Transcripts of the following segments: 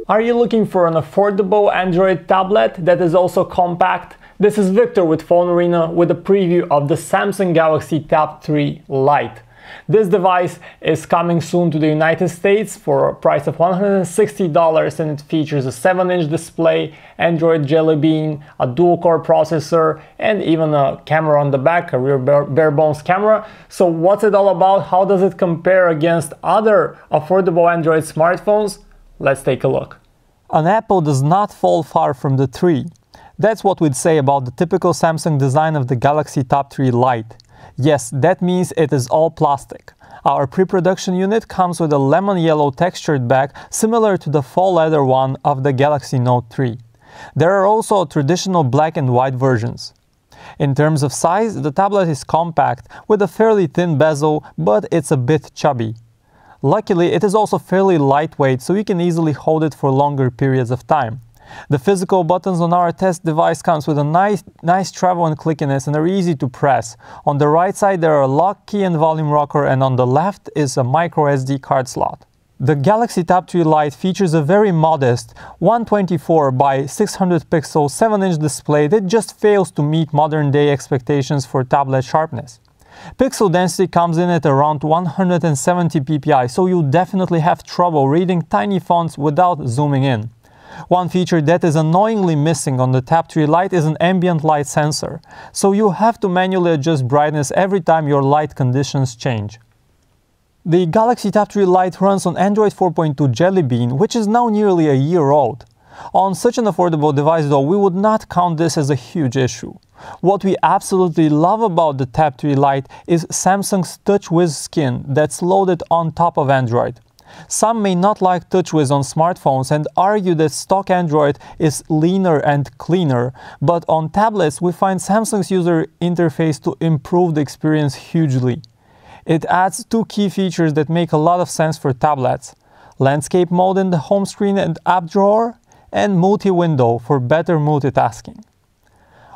Are you looking for an affordable Android tablet that is also compact? This is Victor with Phone Arena with a preview of the Samsung Galaxy Tab 3 Lite. This device is coming soon to the United States for a price of $160, and it features a 7-inch display, Android Jelly Bean, a dual-core processor, and even a camera on the back, a rear bare-bones camera. So what's it all about? How does it compare against other affordable Android smartphones? Let's take a look. An apple does not fall far from the tree. That's what we'd say about the typical Samsung design of the Galaxy Tab 3 Lite. Yes, that means it is all plastic. Our pre-production unit comes with a lemon yellow textured back similar to the faux leather one of the Galaxy Note 3. There are also traditional black and white versions. In terms of size, the tablet is compact with a fairly thin bezel, but it's a bit chubby. Luckily, it is also fairly lightweight, so you can easily hold it for longer periods of time. The physical buttons on our test device comes with a nice travel and clickiness and are easy to press. On the right side there are a lock key and volume rocker, and on the left is a micro SD card slot. The Galaxy Tab 3 Lite features a very modest 124 by 600 pixel 7-inch display that just fails to meet modern day expectations for tablet sharpness. Pixel density comes in at around 170 ppi, so you'll definitely have trouble reading tiny fonts without zooming in. One feature that is annoyingly missing on the Tab 3 Lite is an ambient light sensor, so you have to manually adjust brightness every time your light conditions change. The Galaxy Tab 3 Lite runs on Android 4.2 Jelly Bean, which is now nearly a year old. On such an affordable device though, we would not count this as a huge issue. What we absolutely love about the Tab 3 Lite is Samsung's TouchWiz skin that's loaded on top of Android. Some may not like TouchWiz on smartphones and argue that stock Android is leaner and cleaner, but on tablets we find Samsung's user interface to improve the experience hugely. It adds two key features that make a lot of sense for tablets: landscape mode in the home screen and app drawer, and multi-window for better multitasking.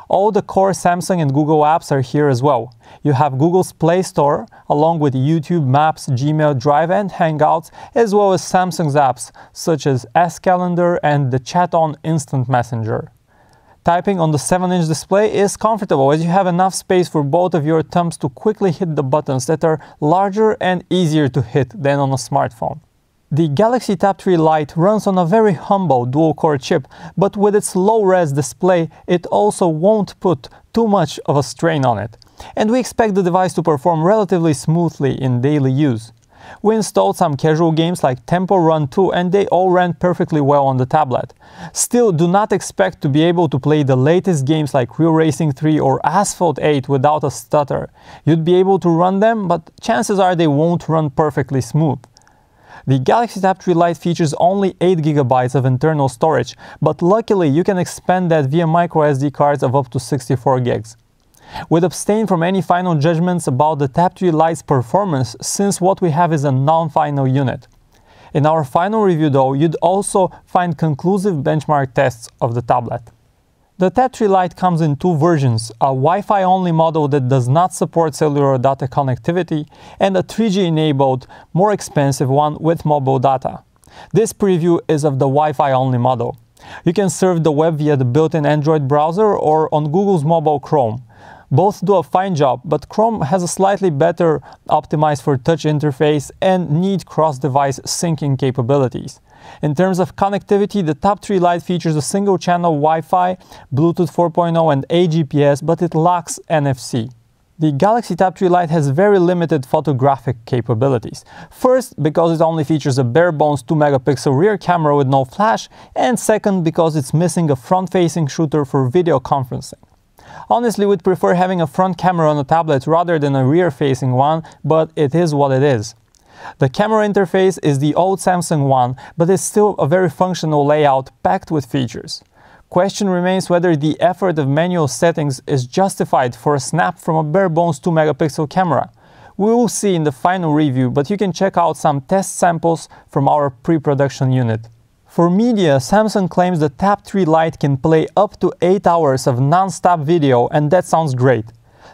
All the core Samsung and Google apps are here as well. You have Google's Play Store, along with YouTube, Maps, Gmail, Drive and Hangouts, as well as Samsung's apps, such as S-Calendar and the Chat On Instant Messenger. Typing on the 7-inch display is comfortable, as you have enough space for both of your thumbs to quickly hit the buttons that are larger and easier to hit than on a smartphone. The Galaxy Tab 3 Lite runs on a very humble dual-core chip, but with its low-res display, it also won't put too much of a strain on it. And we expect the device to perform relatively smoothly in daily use. We installed some casual games like Temple Run 2, and they all ran perfectly well on the tablet. Still, do not expect to be able to play the latest games like Real Racing 3 or Asphalt 8 without a stutter. You'd be able to run them, but chances are they won't run perfectly smooth. The Galaxy Tab 3 Lite features only 8 GB of internal storage, but luckily you can expand that via microSD cards of up to 64 GB. We'd abstain from any final judgments about the Tab 3 Lite's performance, since what we have is a non-final unit. In our final review though, you'd also find conclusive benchmark tests of the tablet. The Tab 3 Lite comes in two versions, a Wi-Fi only model that does not support cellular data connectivity, and a 3G enabled, more expensive one with mobile data. This preview is of the Wi-Fi only model. You can surf the web via the built-in Android browser or on Google's mobile Chrome. Both do a fine job, but Chrome has a slightly better optimized for touch interface and need cross-device syncing capabilities. In terms of connectivity, the Tab 3 Lite features a single-channel Wi-Fi, Bluetooth 4.0 and AGPS, but it lacks NFC. The Galaxy Tab 3 Lite has very limited photographic capabilities. First, because it only features a bare-bones 2-megapixel rear camera with no flash, and second, because it's missing a front-facing shooter for video conferencing. Honestly, we'd prefer having a front camera on a tablet rather than a rear-facing one, but it is what it is. The camera interface is the old Samsung one, but it's still a very functional layout packed with features. Question remains whether the effort of manual settings is justified for a snap from a bare-bones 2-megapixel camera. We will see in the final review, but you can check out some test samples from our pre-production unit. For media, Samsung claims the Tab 3 Lite can play up to 8 hours of non-stop video, and that sounds great.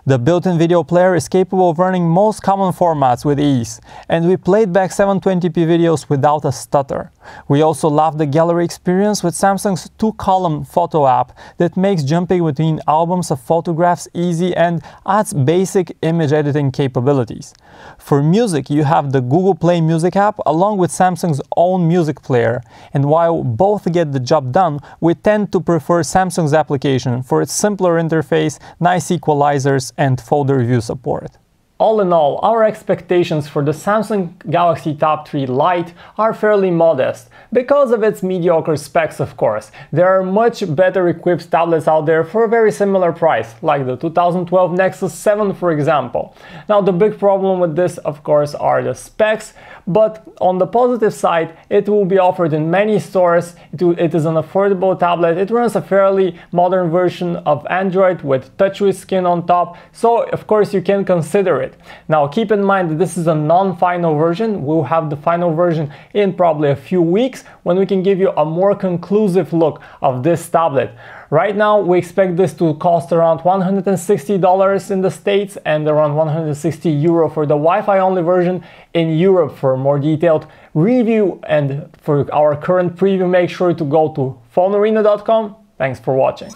The built-in video player is capable of running most common formats with ease, and we played back 720p videos without a stutter. We also love the gallery experience with Samsung's 2-column photo app that makes jumping between albums of photographs easy and adds basic image editing capabilities. For music, you have the Google Play Music app along with Samsung's own music player, and while both get the job done, we tend to prefer Samsung's application for its simpler interface, nice equalizers, and folder view support. All in all, our expectations for the Samsung Galaxy Tab 3 Lite are fairly modest, because of its mediocre specs of course. There are much better equipped tablets out there for a very similar price, like the 2012 Nexus 7 for example. Now the big problem with this of course are the specs, but on the positive side, it will be offered in many stores, it is an affordable tablet, it runs a fairly modern version of Android with TouchWiz skin on top, so of course you can consider it. Now keep in mind that this is a non-final version. We'll have the final version in probably a few weeks when we can give you a more conclusive look of this tablet. Right now we expect this to cost around $160 in the States and around 160 euro for the Wi-Fi only version in Europe. For a more detailed review and for our current preview, make sure to go to phonearena.com. Thanks for watching.